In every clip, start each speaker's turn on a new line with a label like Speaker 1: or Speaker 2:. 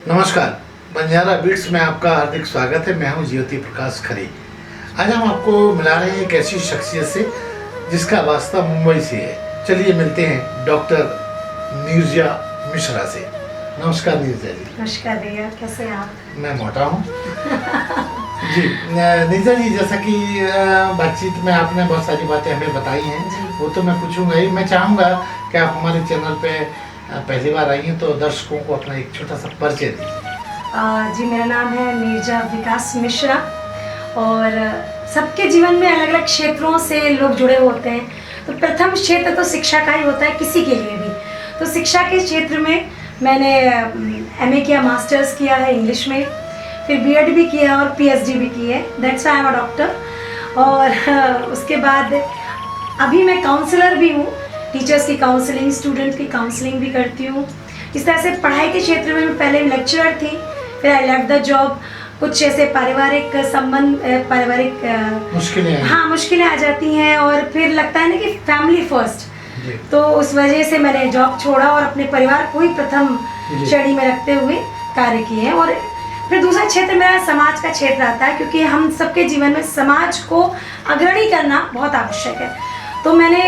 Speaker 1: नमस्कार, बंजारा बीट्स में आपका हार्दिक स्वागत है। मैं हूं ज्योति प्रकाश खरे। आज हम आपको मिला रहे हैं एक ऐसी शख्सियत से जिसका वास्ता मुंबई से है। चलिए मिलते हैं डॉक्टर नीरजा मिश्रा से। नमस्कार नीरजा जी।
Speaker 2: नमस्कार भैया, कैसे हैं आप?
Speaker 1: मैं मोटा हूं जी। नीरजा जी, जैसा कि बातचीत में आपने बहुत सारी बातें हमें बताई हैं, वो तो मैं पूछूंगा ही। मैं चाहूँगा कि आप हमारे चैनल पे पहली बार आई हैं तो दर्शकों को अपना एक छोटा सा परिचय दीजिए।
Speaker 2: जी, मेरा नाम है नीरजा विकास मिश्रा और सबके जीवन में अलग अलग क्षेत्रों से लोग जुड़े होते हैं। तो प्रथम क्षेत्र तो शिक्षा का ही होता है किसी के लिए भी। तो शिक्षा के क्षेत्र में मैंने एमए किया, मास्टर्स किया है इंग्लिश में, फिर बीएड भी किया और पीएचडी भी की है। That's why I am a doctor. और उसके बाद अभी मैं काउंसलर भी हूँ, टीचर्स की काउंसलिंग, स्टूडेंट की काउंसलिंग भी करती हूँ। इस तरह से पढ़ाई के क्षेत्र में मैं पहले लेक्चरर थी, फिर आई लेफ्ट द जॉब। कुछ ऐसे पारिवारिक संबंध, पारिवारिक मुश्किलें आ जाती हैं और फिर लगता है ना कि फैमिली फर्स्ट। तो उस वजह से मैंने जॉब छोड़ा और अपने परिवार को ही प्रथम श्रेणी में रखते हुए कार्य किए हैं। और फिर दूसरा क्षेत्र मेरा समाज का क्षेत्र आता है, क्योंकि हम सबके जीवन में समाज को अग्रणी करना बहुत आवश्यक है। तो मैंने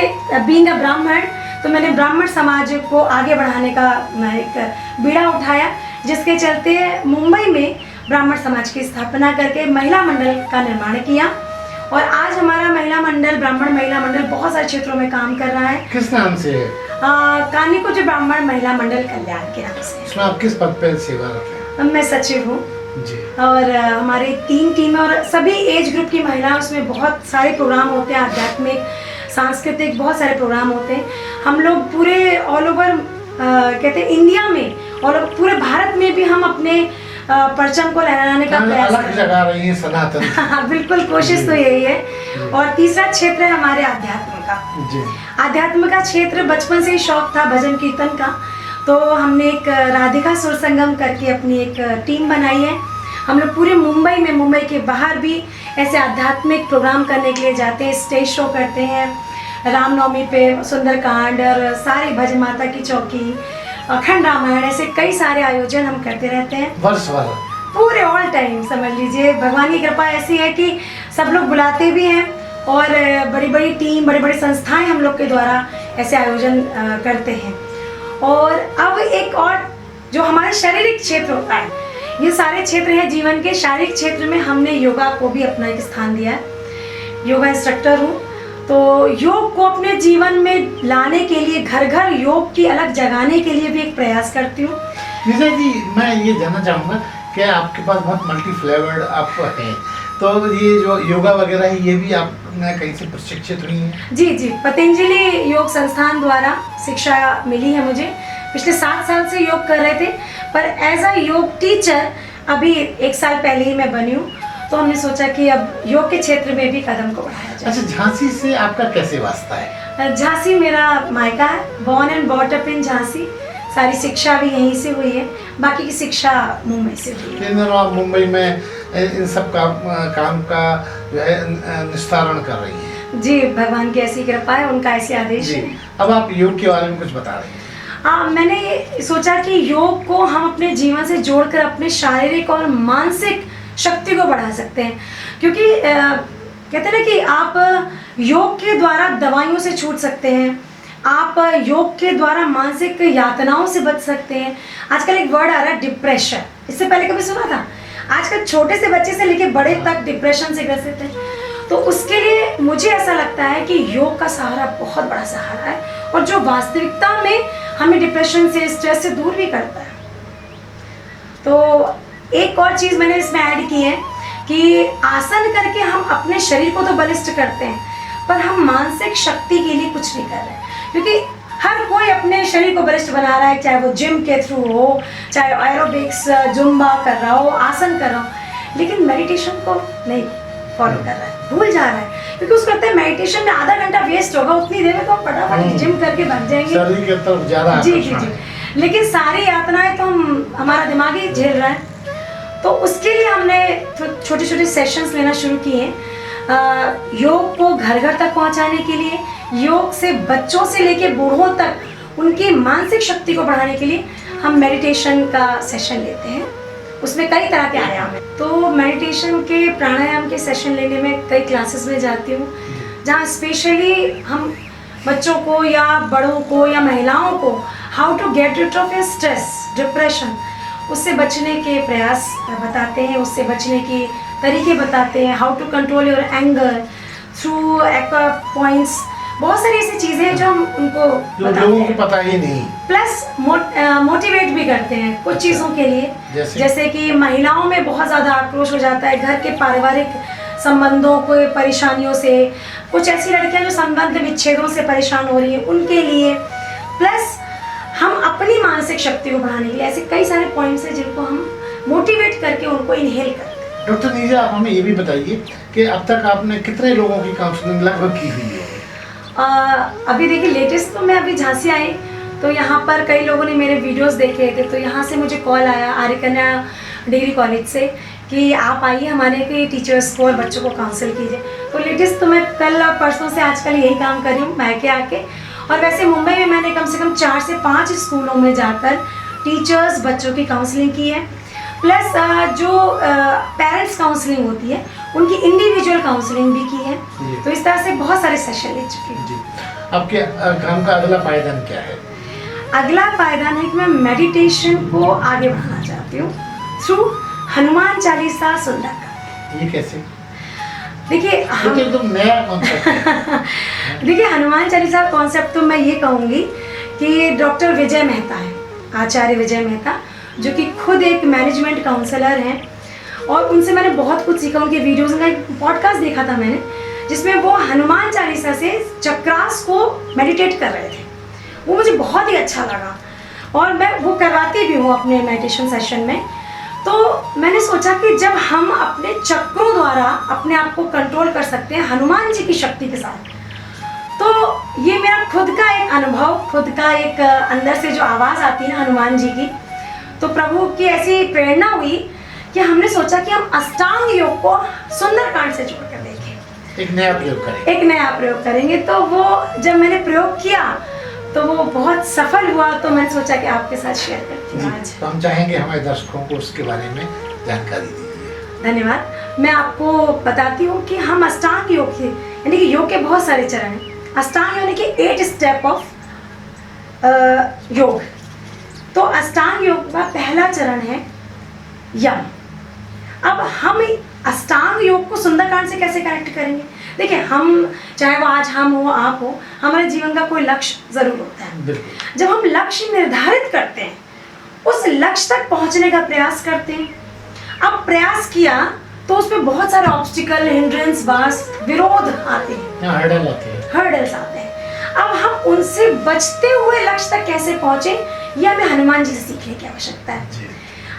Speaker 2: बीइंग अ ब्राह्मण, तो मैंने ब्राह्मण समाज को आगे बढ़ाने का एक बीड़ा उठाया, जिसके चलते मुंबई में ब्राह्मण समाज की स्थापना करके महिला मंडल का निर्माण किया। और आज हमारा महिला मंडल, ब्राह्मण महिला मंडल, बहुत सारे क्षेत्रों में काम कर रहा है।
Speaker 1: किस नाम से है?
Speaker 2: कानिकुज ब्राह्मण महिला मंडल कल्याण के नाम से।
Speaker 1: इसमें आप किस पद पर सेवा करते हैं?
Speaker 2: मैं सचिव हूँ
Speaker 1: जी।
Speaker 2: और हमारे 3 टीमें और सभी एज ग्रुप की महिला, उसमें बहुत सारे प्रोग्राम होते हैं, आध्यात्मिक, सांस्कृतिक, बहुत सारे प्रोग्राम होते हैं। हम लोग पूरे ऑल ओवर कहते हैं इंडिया में और पूरे भारत में भी हम अपने परचम को लहराने का प्रयास कर
Speaker 1: रही हैं, सनातन।
Speaker 2: हाँ, बिल्कुल, कोशिश तो यही है। और तीसरा क्षेत्र है हमारे अध्यात्म का। अध्यात्म का क्षेत्र बचपन से ही शौक था भजन कीर्तन का, तो हमने एक राधिका सुर संगम करके अपनी एक टीम बनाई है। हम लोग पूरे मुंबई में, मुंबई के बाहर भी ऐसे आध्यात्मिक प्रोग्राम करने के लिए जाते हैं, स्टेज शो करते हैं। रामनवमी पे सुंदरकांड और सारी भजन माता की चौकी, अखंड रामायण, ऐसे कई सारे आयोजन हम करते रहते हैं
Speaker 1: वर्ष भर,
Speaker 2: पूरे ऑल टाइम। समझ लीजिए भगवान की कृपा ऐसी है कि सब लोग बुलाते भी हैं और बड़ी बड़ी टीम, बड़ी बड़ी संस्थाएं हम लोग के द्वारा ऐसे आयोजन करते हैं। और अब एक और जो हमारे शारीरिक क्षेत्र होता है, ये सारे क्षेत्र हैं जीवन के। शारीरिक क्षेत्र में हमने योगा को भी अपना एक स्थान दिया है। योगा इंस्ट्रक्टर हूँ, तो योग को अपने जीवन में लाने के लिए, घर घर योग की अलग जगाने के लिए भी एक प्रयास करती हूँ।
Speaker 1: निशा जी, मैं ये जानना चाहूँगा कि आपके पास बहुत मल्टी फ्लेवर्ड आप हैं, तो ये जो योगा वगैरह है, ये भी आपने कहीं से प्रशिक्षित हुई हैं?
Speaker 2: जी जी, पतंजलि योग संस्थान द्वारा शिक्षा मिली है मुझे। पिछले 7 साल से योग कर रहे थे, पर एज अ योग टीचर अभी 1 साल पहले ही मैं बनी हूँ। तो हमने सोचा कि अब योग के क्षेत्र में भी कदम को बढ़ाया जाए।
Speaker 1: अच्छा, झांसी से आपका कैसे वास्ता है?
Speaker 2: झांसी मेरा मायका है, born and brought up in Jhansi. सारी शिक्षा भी यहीं से हुई है, बाकी की शिक्षा मुंबई से हुई है।
Speaker 1: इन दिनों आप मुंबई में इन सब काम का जो है निस्तारण कर रही हैं।
Speaker 2: जी, भगवान की ऐसी कृपा है, उनका ऐसे आदेश है।
Speaker 1: अब आप योग के बारे में कुछ बता रही हैं।
Speaker 2: मैंने सोचा कि योग को हम अपने जीवन से जोड़कर अपने शारीरिक और मानसिक शक्ति को बढ़ा सकते हैं। क्योंकि कहते हैं ना कि आप योग के द्वारा दवाइयों से छूट सकते हैं, आप योग के द्वारा मानसिक यातनाओं से बच सकते हैं। आजकल एक वर्ड आ रहा है डिप्रेशन, इससे पहले कभी सुना था? आजकल छोटे से बच्चे से लेकर बड़े तक डिप्रेशन से ग्रसित हैं। तो उसके लिए मुझे ऐसा लगता है कि योग का सहारा बहुत बड़ा सहारा है, और जो वास्तविकता में हमें डिप्रेशन से, स्ट्रेस से दूर भी करता है। तो एक और चीज़ मैंने इसमें ऐड की है कि आसन करके हम अपने शरीर को तो बलिष्ठ करते हैं, पर हम मानसिक शक्ति के लिए कुछ नहीं कर रहे हैं। क्योंकि हर कोई अपने शरीर को बलिष्ठ बना रहा है, चाहे वो जिम के थ्रू हो, चाहे एरोबिक्स, जुम्बा कर रहा हो, आसन कर रहा हो, लेकिन मेडिटेशन को नहीं फॉलो कर रहा है, भूल जा रहा है। क्योंकि उसको लगता है मेडिटेशन में आधा घंटा वेस्ट होगा, उतनी देर में तो हम फटाफट जिम करके भाग जाएंगे,
Speaker 1: शरीर की तरफ ज़्यादा।
Speaker 2: जी जी जी। लेकिन सारी यातनाएं तो हमारा दिमाग ही झेल रहा है। तो उसके लिए हमने छोटे छोटे सेशंस लेना शुरू किए हैं। योग को घर घर तक पहुंचाने के लिए, योग से बच्चों से लेके बूढ़ों तक उनकी मानसिक शक्ति को बढ़ाने के लिए हम मेडिटेशन का सेशन लेते हैं। उसमें कई तरह के आयाम हैं, तो मेडिटेशन के प्राणायाम के सेशन लेने में कई क्लासेस में जाती हूँ, जहाँ स्पेशली हम बच्चों को या बड़ों को या महिलाओं को how to get rid of your stress, depression, उससे बचने के प्रयास बताते हैं, उससे बचने के तरीके बताते हैं, how to control your anger through aqua points, बहुत सारी ऐसी चीज़ें हैं जो हम उनको बताते
Speaker 1: लोगों को
Speaker 2: हैं।
Speaker 1: पता ही नहीं।
Speaker 2: प्लस मोटिवेट भी करते हैं कुछ चीज़ों के लिए, जैसे कि महिलाओं में बहुत ज़्यादा आक्रोश हो जाता है घर के पारिवारिक संबंधों को परेशानियों से, कुछ ऐसी लड़कियां जो संबंध विच्छेदों से परेशान हो रही हैं उनके लिए, प्लस हम अपनी मानसिक शक्ति को बढ़ाने के लिए ऐसे कई सारे पॉइंट्स हैं जिनको हम मोटिवेट करके उनको इनहेल करते हैं।
Speaker 1: डॉक्टर नीजा, आप हमें ये भी बताइए कि अब तक आपने कितने लोगों की काउंसलिंग लगभग की हुई है?
Speaker 2: अभी देखिए लेटेस्ट तो मैं अभी झांसी आई, तो यहाँ पर कई लोगों ने मेरे वीडियोस देखे थे, तो यहाँ से मुझे कॉल आया आर्य कन्या डिग्री कॉलेज से कि आप आइए हमारे के टीचर्स को और बच्चों को काउंसिल कीजिए। तो लेटेस्ट तो मैं कल परसों से आजकल यही काम कर रही हूँ मायके आके, और वैसे मुंबई में मैंने कम से कम 4 से 5 स्कूलों में जाकर टीचर्स बच्चों की काउंसलिंग की है, प्लस जो पेरेंट्स काउंसलिंग होती है उनकी इंडिविजुअल काउंसलिंग भी की है। तो इस तरह से बहुत सारे सेशन ले चुकी हूँ।
Speaker 1: जी, आपके काम का अगला पायदान क्या है?
Speaker 2: अगला पायदान है कि मैं मेडिटेशन को आगे बढ़ाना चाहती हूँ थ्रू हनुमान चालीसा सुंदरकांड।
Speaker 1: ये कैसे?
Speaker 2: देखिए
Speaker 1: हम एकदम नया कॉन्सेप्ट है।
Speaker 2: देखिए हनुमान चालीसा कॉन्सेप्ट तो मैं ये कहूँगी कि डॉक्टर विजय मेहता है, आचार्य विजय मेहता, जो कि खुद एक मैनेजमेंट काउंसलर हैं, और उनसे मैंने बहुत कुछ सीखा। उनके वीडियोज़ का एक पॉडकास्ट देखा था मैंने, जिसमें वो हनुमान चालीसा से चक्रास को मेडिटेट कर रहे थे। वो मुझे बहुत ही अच्छा लगा और मैं वो करवाती भी हूँ अपने मेडिटेशन सेशन में। तो मैंने सोचा कि जब हम अपने चक्रों द्वारा अपने आप को कंट्रोल कर सकते हैं हनुमान जी की शक्ति के साथ, तो ये मेरा खुद का एक अनुभव, खुद का एक अंदर से जो आवाज़ आती है हनुमान जी की, तो प्रभु की ऐसी प्रेरणा हुई कि हमने सोचा कि हम अष्टांग योग को सुंदरकांड से जोड़ कर देखें,
Speaker 1: एक नया प्रयोग करेंगे।
Speaker 2: एक नया प्रयोग करेंगे। तो वो जब मैंने प्रयोग किया तो वो बहुत सफल हुआ, तो मैंने सोचा कि आपके साथ शेयर करती हूँ आज।
Speaker 1: तो हम चाहेंगे हमारे दर्शकों को उसके बारे में जानकारी दीजिए।
Speaker 2: धन्यवाद। मैं आपको बताती हूँ कि हम अष्टांग योग के, यानी कि योग के बहुत सारे चरण हैं। अष्टांग यानी कि 8 स्टेप ऑफ योग। तो अष्टांग योग का पहला चरण है यम। अब हम अष्टांग योग को सुंदरकांड से कैसे कनेक्ट करेंगे? देखिए, हम चाहे वो आज हम हो आप हो, हमारे जीवन का कोई लक्ष्य जरूर होता है। जब हम लक्ष्य निर्धारित करते हैं, उस लक्ष्य तक पहुंचने का प्रयास करते हैं। अब प्रयास किया तो उसमें बहुत सारे ऑब्स्टिकल, हिंड्रेंस, बार्स, विरोध आते हैं, हर्डल्स आते हैं। अब हम उनसे बचते हुए लक्ष्य तक कैसे पहुंचे, ये हमें हनुमान जी से सीखने की आवश्यकता है।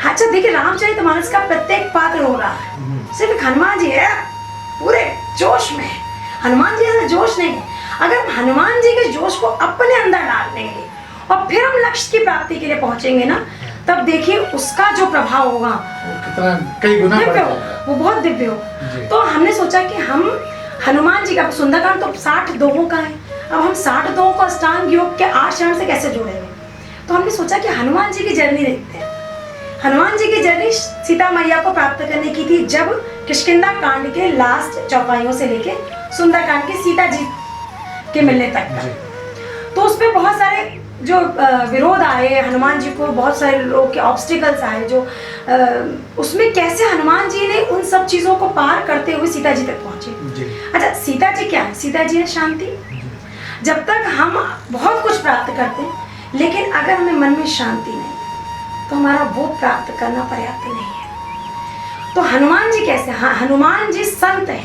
Speaker 2: अच्छा देखिए, रामचरितमानस का प्रत्येक पात्र रो रहा है, सिर्फ एक हनुमान जी है पूरे जोश में। हनुमान जी ऐसा जोश नहीं है। अगर हम हनुमान जी के जोश को अपने अंदर डाल लेंगे और फिर हम लक्ष्य की प्राप्ति के लिए पहुंचेंगे ना, तब देखिए उसका जो प्रभाव होगा
Speaker 1: कितना कई गुना
Speaker 2: दिव्य हो, वो बहुत दिव्य हो। तो हमने सोचा कि हम हनुमान जी का सुंदरकांड तो 60 दोहों का है। अब हम 60 दोहों को अष्टांग योग के 8 चरण से कैसे जोड़ेंगे? तो हमने सोचा कि हनुमान जी की जर्नी देखते हैं। हनुमान जी की जर्नी सीता मैया को प्राप्त करने की थी, जब किष्किंधा कांड के लास्ट चौपाइयों से लेके सुंदरकांड के सीता जी के मिलने तक का। तो उसमें बहुत सारे जो विरोध आए हनुमान जी को, बहुत सारे लोग के ऑब्स्टिकल्स आए, जो उसमें कैसे हनुमान जी ने उन सब चीज़ों को पार करते हुए सीता जी तक पहुँचे। अच्छा, सीता जी क्या है? सीता जी है शांति। जब तक हम बहुत कुछ प्राप्त करते हैं, लेकिन अगर हमें मन में शांति नहीं, तो हमारा वो प्राप्त करना पर्याप्त नहीं है। तो हनुमान जी कैसे? हाँ, हनुमान जी संत है।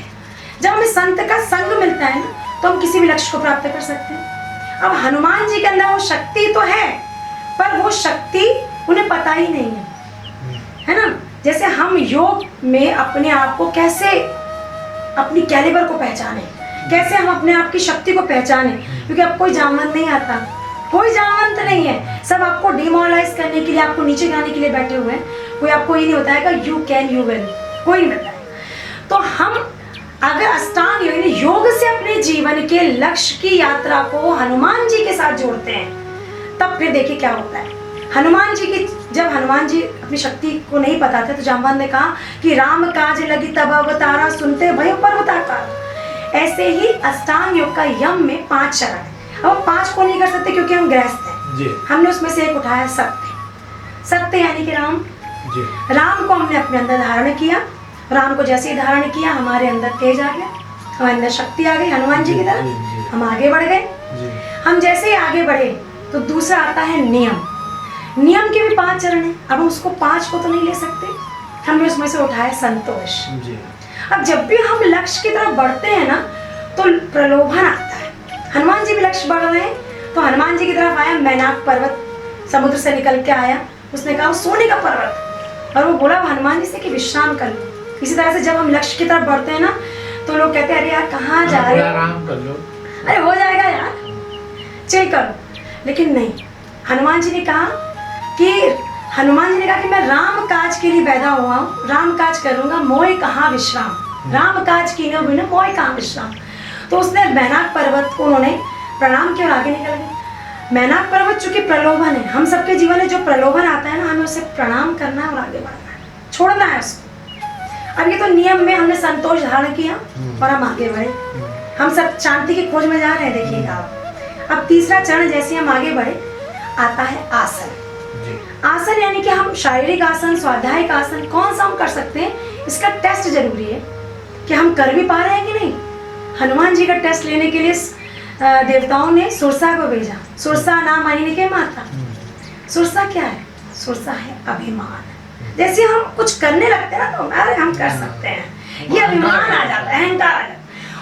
Speaker 2: जब हमें संत का संग मिलता है ना, तो हम किसी भी लक्ष्य को प्राप्त कर सकते हैं। अब हनुमान जी के अंदर वो शक्ति तो है, पर वो शक्ति उन्हें पता ही नहीं है ना? जैसे हम योग में अपने आप को कैसे, अपनी कैलिबर को पहचाने, कैसे हम अपने आप की शक्ति को पहचाने, क्योंकि अब कोई जामवंत नहीं आता, कोई जामवंत नहीं है। सब आपको डिमोरलाइज करने के लिए, आपको नीचे गिराने के लिए बैठे हुए हैं। कोई आपको ये नहीं बताएगा यू कैन, यू विल, कोई नहीं बताएगा। तो हम अगर अष्टांग योग से अपने जीवन के लक्ष्य की यात्रा को हनुमान जी के साथ जोड़ते हैं, तब फिर देखिए क्या होता है। हनुमान जी की, जब हनुमान जी अपनी शक्ति को नहीं पता था तो जामवंत ने कहा कि राम काज लगी तब अवतारा, सुनते भयो पर्वताकार। ऐसे ही अष्टांग योग का यम में 5 चरण है। अब हम 5 को नहीं कर सकते क्योंकि हम गृहस्थ हैं
Speaker 1: जी।
Speaker 2: हमने उसमें से एक उठाया सत्य। सत्य यानी कि राम
Speaker 1: जी।
Speaker 2: राम को हमने अपने अंदर धारण किया। राम को जैसे ही धारण किया हमारे अंदर तेज आ गया, हमारे अंदर शक्ति आ गई हनुमान जी की तरह, हम आगे बढ़ गए। हम जैसे ही आगे बढ़े तो दूसरा आता है नियम। नियम के भी 5 चरण है। अब हम उसको 5 को तो नहीं ले सकते, हमने उसमें से उठाया संतोष। अब जब भी हम लक्ष्य की तरफ बढ़ते हैं ना तो प्रलोभन आता है। हनुमान जी भी लक्ष्य बढ़ रहे हैं तो हनुमान जी की तरफ आया मैनाक पर्वत, समुद्र से निकल के आया, उसने कहा सोने का पर्वत, और वो बोला हनुमान जी से कि विश्राम कर लो। इसी तरह से जब हम लक्ष्य की तरफ बढ़ते हैं ना तो लोग कहते हैं अरे यार कहाँ जा रहे हो,
Speaker 1: आराम कर लो,
Speaker 2: अरे हो जाएगा यार, चिल करो। लेकिन नहीं, हनुमान जी ने कहा कि मैं राम काज के लिए पैदा हुआ हूँ, राम काज करूंगा, मोय कहाँ विश्राम, राम काज की न बिना मोय कहाँ विश्राम। तो उसने मैनाक पर्वत को उन्होंने प्रणाम किया और आगे निकल गए। मैनाक पर्वत चूंकि प्रलोभन है, हम सबके जीवन में जो प्रलोभन आता है ना हमें उसे प्रणाम करना है और आगे बढ़ना है, छोड़ना है उसको। अब ये तो नियम में हमने संतोष धारण किया और हम आगे बढ़े, हम सब शांति की खोज में जा रहे हैं। देखिएगा अब तीसरा चरण जैसे हम आगे बढ़े आता है आसन। आसन यानी कि हम शारीरिक आसन, स्वाध्यायिक आसन कौन सा हम कर सकते हैं, इसका टेस्ट जरूरी है कि हम कर भी पा रहे हैं कि नहीं। हनुमान जी का टेस्ट लेने के लिए देवताओं ने सुरसा को भेजा। सुरसा नाम आईने के माता। सुरसा क्या है? सुरसा है अभिमान। जैसे हम कुछ करने लगते हैं ना तो अरे हम कर सकते हैं, ये अभिमान आ जाता है, अहंकार आ जाता है,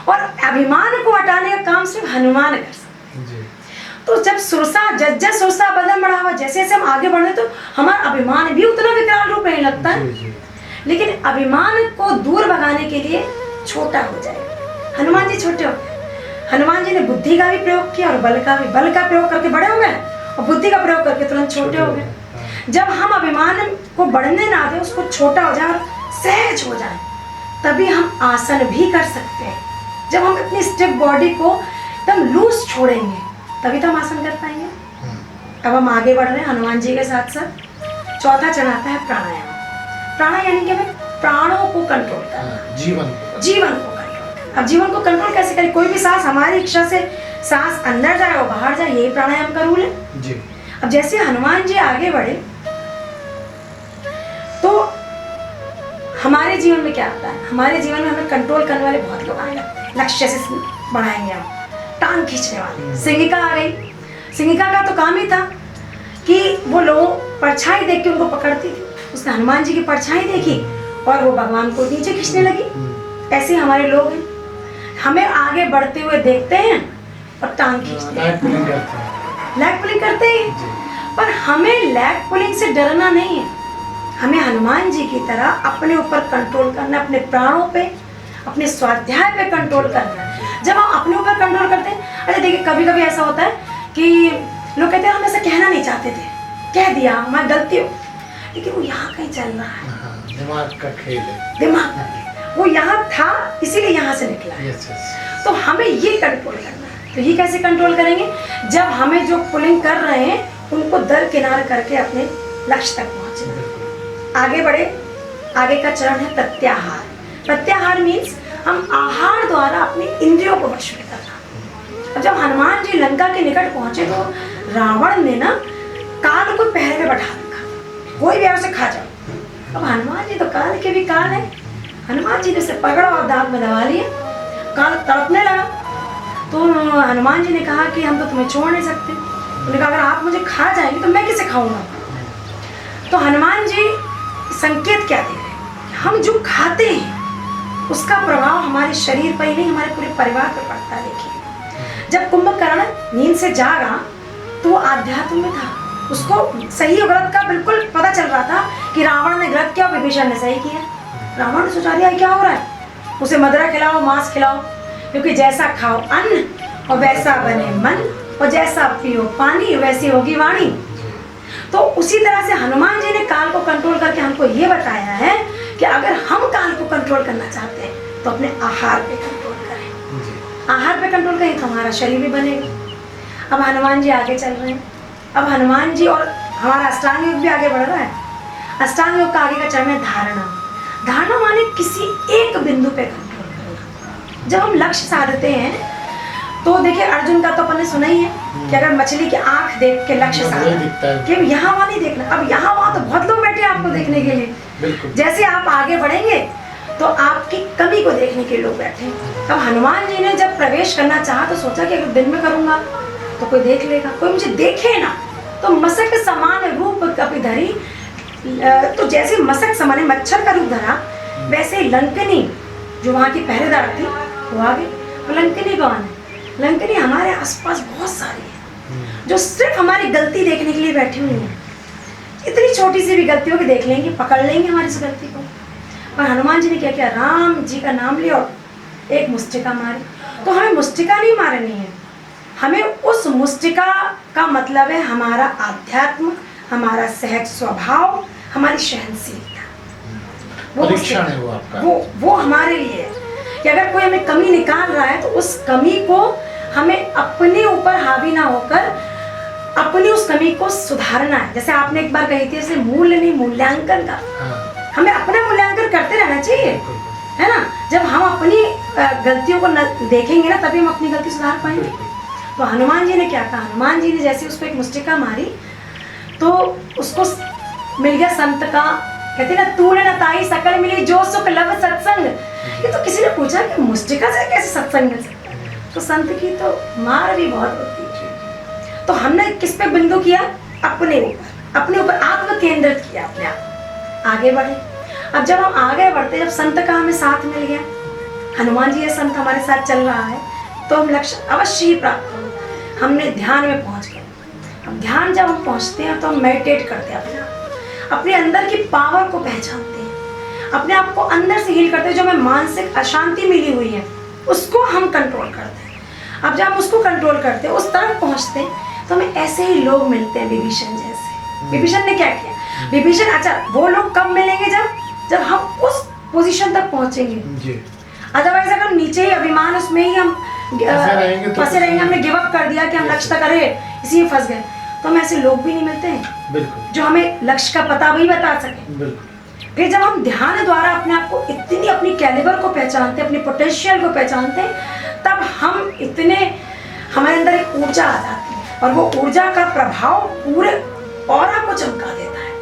Speaker 2: और अभिमान को हटाने का काम सिर्फ हनुमान कर सकते हैं। तो जब सुरसा जज्जा सुरसा बदन बढ़ा हुआ, जैसे जैसे हम आगे बढ़े तो हमारा अभिमान भी उतना विकराल रूप नहीं लगता है, लेकिन अभिमान को दूर भगाने के लिए छोटा हो जाएगा। हनुमान जी छोटे हो गए, हनुमान जी ने बुद्धि का भी प्रयोग किया और बल का प्रयोग करके बड़े हो गए और बुद्धि का प्रयोग करके तुरंत छोटे हो गए। जब हम अभिमान को बढ़ने ना दें, उसको छोटा हो जाए और सहज हो जाए, तभी हम आसन भी कर सकते हैं। जब हम अपनी स्टिफ बॉडी को एकदम लूज छोड़ेंगे तभी तो हम आसन कर पाएंगे। अब हम आगे बढ़ रहे हैं हनुमान जी के साथ साथ। चौथा चरण आता है प्राणायाम। प्राणायाम यानी कि हमें प्राणों को कंट्रोल करना, जीवन को कंट्रोल। अब जीवन को कंट्रोल कैसे करें? कोई भी सांस हमारी इच्छा से सांस अंदर जाए और बाहर जाए, यही प्राणायाम का रूल है जी। अब जैसे हनुमान जी आगे बढ़े तो हमारे जीवन में क्या आता है? हमारे जीवन में हमें कंट्रोल करने वाले बहुत लोग आए लगते हैं। लक्ष्य से बढ़ाएंगे हम, टांग खींचने वाले। सिंगिका आ गई। सिंगिका का तो काम ही था कि वो लोगों परछाई देख के उनको पकड़ती थी। उसने हनुमान जी की परछाई देखी और वो भगवान को नीचे खींचने लगी। ऐसे हमारे लोग हैं, हमें आगे बढ़ते हुए देखते हैं और टांग खींचते हैं, लेग पुलिंग करते हैं। पर हमें लेग पुलिंग से डरना नहीं है, हमें हनुमान जी की तरह अपने ऊपर कंट्रोल करना, अपने प्राणों पे, अपने स्वाध्याय पे कंट्रोल करना है। जब हम अपने ऊपर कंट्रोल करते हैं, अरे देखिए कभी कभी ऐसा होता है कि लोग कहते हैं हम ऐसा कहना नहीं चाहते थे, कह दिया, हमारी गलती हो, लेकिन वो यहाँ कहीं चल रहा है,
Speaker 1: दिमाग का खेल है,
Speaker 2: दिमाग वो यहाँ था इसीलिए यहाँ से निकला है। तो हमें ये कंट्रोल करना है। तो ये कैसे कंट्रोल करेंगे? जब हमें जो पुलिंग कर रहे हैं उनको दरकिनार करके अपने लक्ष्य तक पहुँचना। आगे बढ़े, आगे का चरण है प्रत्याहार। प्रत्याहार मीन्स हम आहार द्वारा अपनी इंद्रियों को वश में करना। अब जब हनुमान जी लंका के निकट पहुंचे तो रावण ने ना काल को पहरे में बैठा रखा, कोई भी उसे खा जाओ। अब हनुमान जी तो काल के भी काल है, हनुमान जी ने उसे पकड़ा और दांत में दबा लिया, काल तड़पने लगा। तो हनुमान जी ने कहा कि हम तो तुम्हें छोड़ नहीं सकते। उन्होंने कहा अगर आप मुझे खा जाएंगे तो मैं किसे खाऊंगा? तो हनुमान जी संकेत क्या दे रहे हैं? हम जो खाते हैं उसका प्रभाव हमारे शरीर पर ही नहीं, हमारे पूरे परिवार पर पड़ता है। देखिए जब कुंभकर्ण नींद से जागा तो वो आध्यात्म में था, उसको सही और गलत का बिल्कुल पता चल रहा था कि रावण ने गलत किया, विभीषण ने सही किया। रावण ने सोचा दिया क्या हो रहा है, उसे मदिरा खिलाओ, मांस खिलाओ, क्योंकि जैसा खाओ अन्न और वैसा बने मन, और जैसा पियो पानी वैसी होगी वाणी। तो उसी तरह से हनुमान जी ने काल को कंट्रोल करके हमको ये बताया है कि अगर हम काल को कंट्रोल करना चाहते हैं तो अपने आहार पे कंट्रोल करें। आहार पे कंट्रोल करें तो हमारा शरीर भी बनेगा। अब हनुमान जी आगे चल रहे हैं। अब हनुमान जी और हमारा अष्टांग योग भी आगे बढ़ रहा है। अष्टांग योग का आगे का चरण है धारणा। धारणा माने किसी एक बिंदु पे कंट्रोल करना। जब हम लक्ष्य साधते हैं तो देखिए, अर्जुन का तो अपन ने सुना ही है कि अगर मछली की आंख देख के लक्ष्य साधा कि यहाँ वहाँ नहीं देखना। अब यहाँ वहाँ तो बहुत लोग बैठे हैं आपको देखने के लिए। जैसे आप आगे बढ़ेंगे तो आपकी कमी को देखने के लोग बैठे हैं। अब हनुमान जी ने जब प्रवेश करना चाहा तो सोचा कि अगर दिन में करूंगा तो कोई देख लेगा, कोई मुझे देखे ना। तो मसक समान रूप कपिधरी, तो जैसे मसक समान मच्छर का रूप धरा, वैसे लंकनी जो वहाँ की पहरेदार थी वो आ गई। तो लंकनी कौन है? लंकनी हमारे आसपास बहुत सारी है जो सिर्फ हमारी गलती देखने के लिए बैठी हुई है। इतनी छोटी सी भी गलती हो कि देख लेंगे, पकड़ लेंगे हमारी इस गलती को। और हनुमान जी ने क्या किया? राम जी का नाम लिया और एक मुस्टिका मारी। तो हमें मुस्टिका नहीं मारनी है, हमें उस मुस्टिका का मतलब है हमारा आध्यात्म, हमारा सहज स्वभाव, हमारी सहनशीलता।
Speaker 1: परीक्षण है वो आपका।
Speaker 2: वो हमारे लिए है कि अगर कोई हमें कमी निकाल रहा है तो उस कमी को हमें अपने ऊपर हावी ना होकर अपनी उस कमी को सुधारना है। जैसे आपने एक बार कही थी, जैसे मूल्य नहीं मूल्यांकन का। हमें अपना मूल्यांकन करते रहना चाहिए, है ना। जब हम अपनी गलतियों को देखेंगे ना, तभी हम अपनी गलती सुधार पाएंगे। तो हनुमान जी ने क्या कहा? हनुमान जी ने जैसे उसको एक मुस्टिका मारी तो उसको मिल गया संत का, कहते ना, तूने न ताई सकल मिली जो सुख लव सत्संग। ये तो किसी ने पूछा कि मुस्टिका से कैसे सत्संग मिल सकता है? तो संत की तो मार भी बहुत होती है। तो हमने किस पे बिंदु किया? अपने ऊपर आत्म केंद्रित किया, अपने आप आगे बढ़े। अब जब हम आगे बढ़ते, जब संत का हमें साथ मिल गया, हनुमान जी ये संत हमारे साथ चल रहा है, तो हम लक्ष्य अवश्य ही प्राप्त होंगे। हमने ध्यान में पहुंच गए। अब ध्यान जब हम पहुंचते हैं तो हम मेडिटेट करते हैं, अपने अंदर की पावर को पहचानते हैं, अपने आप को अंदर से हील करते हैं। जो हमें मानसिक अशांति मिली हुई है उसको हम कंट्रोल करते हैं। अब जब हम उसको कंट्रोल करते हैं, उस तरफ पहुंचते हैं, तो हमें ऐसे ही लोग मिलते हैं, विभीषण जैसे। विभीषण ने क्या किया? विभीषण, अच्छा वो लोग कब मिलेंगे? जब हम उस पोजीशन तक पहुंचेंगे। अदरवाइज अगर हम नीचे ही अभिमान उसमें ही हम फंसे रहेंगे, हमने गिव अप कर दिया कि हम लक्ष्य तक अरे इसी में फंस गए, तो हमें ऐसे लोग भी नहीं मिलते हैं जो हमें लक्ष्य का पता भी बता सके। फिर जब हम ध्यान द्वारा अपने आप को इतनी, अपनी कैलिबर को पहचानते हैं, अपनी पोटेंशियल को पहचानते हैं, तब हम इतने, हमारे अंदर एक ऊर्जा आ जाती है और वो ऊर्जा का प्रभाव पूरे ऑरा को चमका देता है।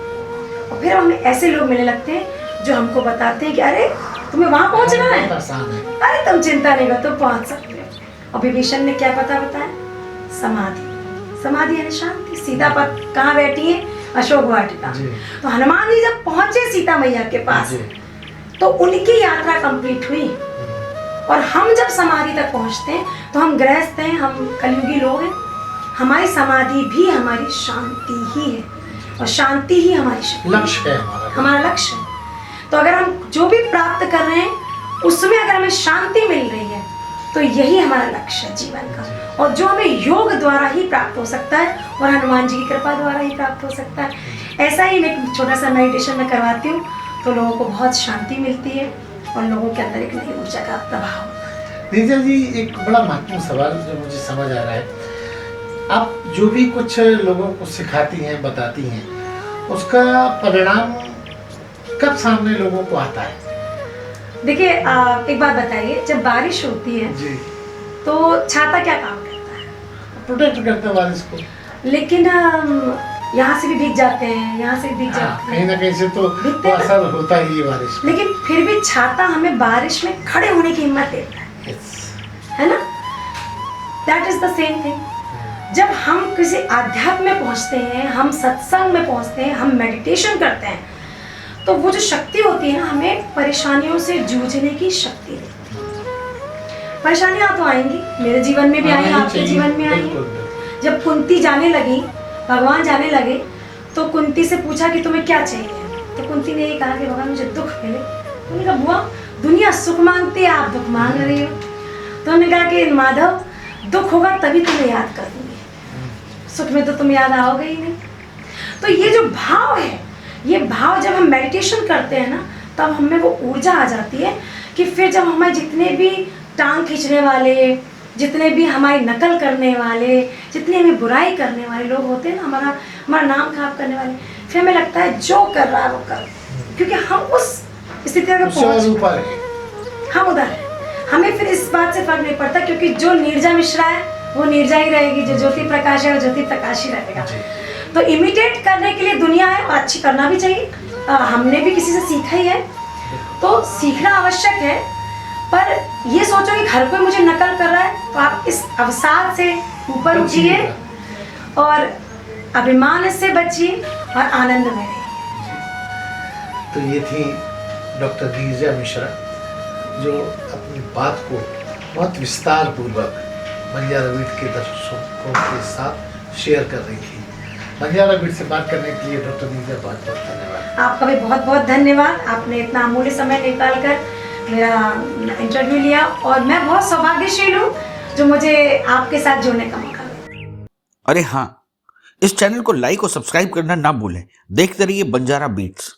Speaker 2: और फिर हमें ऐसे लोग मिलने लगते हैं जो हमको बताते हैं कि अरे तुम्हें वहां पहुंचना है, अरे तुम चिंता नहीं करो, तुम पहुंच सकते हो। और विभीषण ने क्या पता बताया? समाधि। समाधि यानी शांति। सीता पर कहाँ बैठी है? अशोक वाटिका। तो हनुमान जी जब पहुंचे सीता मैया के पास तो उनकी यात्रा कंप्लीट हुई। और हम जब समाधि तक पहुंचते हैं तो हम गृहस्थ हैं, हम कलयुगी लोग हैं, हमारी समाधि भी हमारी शांति ही है और शांति ही हमारी
Speaker 1: लक्ष्य है,
Speaker 2: हमारा लक्ष्य है। तो अगर हम जो भी प्राप्त कर रहे हैं उसमें अगर हमें शांति मिल रही है तो यही हमारा लक्ष्य है जीवन का, और जो हमें योग द्वारा ही प्राप्त हो सकता है और हनुमान जी की कृपा द्वारा ही प्राप्त हो सकता है। ऐसा ही मैं छोटा सा मेडिटेशन में करवाती हूँ तो लोगों को बहुत शांति मिलती है और लोगों के अंदर एक नई ऊर्जा का प्रभाव।
Speaker 1: नीता जी, एक बड़ा महत्वपूर्ण सवाल जो मुझे समझ आ रहा है, आप जो भी कुछ लोगों को सिखाती हैं, बताती हैं, उसका परिणाम कब सामने लोगों को आता है?
Speaker 2: देखिए, एक बात बताइए, जब बारिश होती है
Speaker 1: जी,
Speaker 2: तो छाता क्या काम करता है?
Speaker 1: प्रोटेक्ट करता है बारिश को।
Speaker 2: लेकिन यहाँ से भी भीग जाते हैं, यहाँ से भी भीग जाते हैं,
Speaker 1: कहीं ना कहीं से तो असर होता ही है बारिश।
Speaker 2: लेकिन फिर भी छाता हमें बारिश में खड़े होने की हिम्मत देता है, है ना? That is the same thing. जब हम किसी आध्यात्म में पहुंचते हैं, हम सत्संग में पहुंचते हैं, हम मेडिटेशन करते हैं, तो वो जो शक्ति होती है ना, हमें परेशानियों से जूझने की शक्ति देती है। परेशानियां तो आएंगी, मेरे जीवन में भी आई, आपके जीवन में आई। जब कुंती जाने लगी, भगवान जाने लगे, तो कुंती से पूछा कि तुम्हें क्या चाहिए? तो कुंती ने ये कहा कि भगवान मुझे दुख मिले। उन्होंने कहा बुआ, दुनिया सुख मांगती है, आप दुख मांग रही हो। तो उन्होंने कहा कि माधव, दुख होगा तभी तुम्हें याद करूंगी, सुख में तो तुम याद आओगे ही नहीं। तो ये जो भाव है, ये भाव जब हम मेडिटेशन करते हैं ना, तब हमें वो ऊर्जा आ जाती है कि फिर जब हमें जितने भी टांग खींचने वाले, जितने भी हमारी नकल करने वाले, जितने हमें बुराई करने वाले लोग होते हैं ना, हमारा नाम खराब करने वाले, फिर हमें लगता है जो कर रहा है वो कर, क्योंकि हम उस स्थिति तक पहुंच, हम उधर हैं। हमें फिर इस बात से फर्क नहीं पड़ता, क्योंकि जो नीरजा मिश्रा है वो नीरजा ही रहेगी, जो ज्योति प्रकाश है वो ज्योति प्रकाश ही रहेगा। तो इमिटेट करने के लिए दुनिया है और अच्छी करना भी चाहिए। हमने भी किसी से सीखा ही है, तो सीखना आवश्यक है। पर ये सोचो कि हर कोई मुझे नकल कर रहा है, तो आप इस अवसाद से ऊपर उठिए और अभिमान से बचिए और आनंद में रहिए।
Speaker 1: तो ये थी डॉक्टर नीरजा मिश्रा, जो अपनी बात को बहुत विस्तार पूर्वक बंजारा बीट के दर्शकों के साथ शेयर कर रही थी। बंजारा बीट से बात करने के लिए डॉक्टर नीरजा बहुत बहुत धन्यवाद।
Speaker 2: आपका भी बहुत बहुत धन्यवाद, आपने इतना अमूल्य समय निकाल कर मेरा इंटरव्यू लिया, और मैं बहुत सौभाग्यशाली हूँ जो मुझे आपके साथ जुड़ने का मौका मिला।
Speaker 3: अरे हाँ, इस चैनल को लाइक और सब्सक्राइब करना ना भूलें। देखते रहिए बंजारा बीट्स।